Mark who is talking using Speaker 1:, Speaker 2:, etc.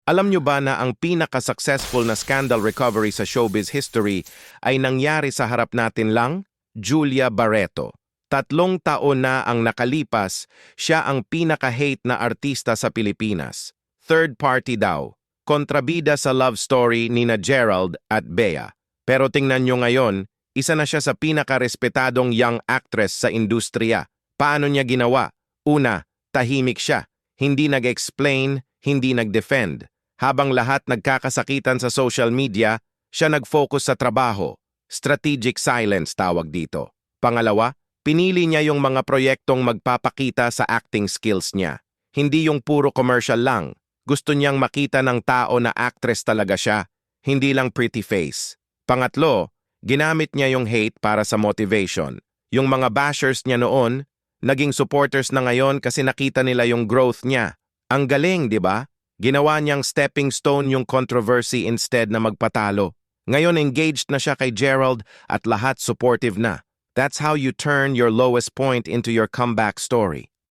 Speaker 1: Alam nyo ba na ang pinaka-successful na scandal recovery sa showbiz history ay nangyari sa harap natin lang? Julia Barreto. 3 taon na ang nakalipas, siya ang pinaka-hate na artista sa Pilipinas. Third party daw. Kontrabida sa love story ni na Gerald at Bea. Pero tingnan nyo ngayon, isa na siya sa pinaka-respetadong young actress sa industriya. Paano niya ginawa? Una, tahimik siya. Hindi nag-explain, hindi nag-defend. Habang lahat nagkakasakitan sa social media, siya nag-focus sa trabaho. Strategic silence tawag dito. Pangalawa, pinili niya yung mga proyektong magpapakita sa acting skills niya. Hindi yung puro commercial lang. Gusto niyang makita ng tao na actress talaga siya, hindi lang pretty face. Pangatlo, ginamit niya yung hate para sa motivation. Yung mga bashers niya noon, naging supporters na ngayon kasi nakita nila yung growth niya. Ang galing, di ba? Ginawa niyang stepping stone yung controversy instead na magpatalo. Ngayon engaged na siya kay Gerald at lahat supportive na. That's how you turn your lowest point into your comeback story.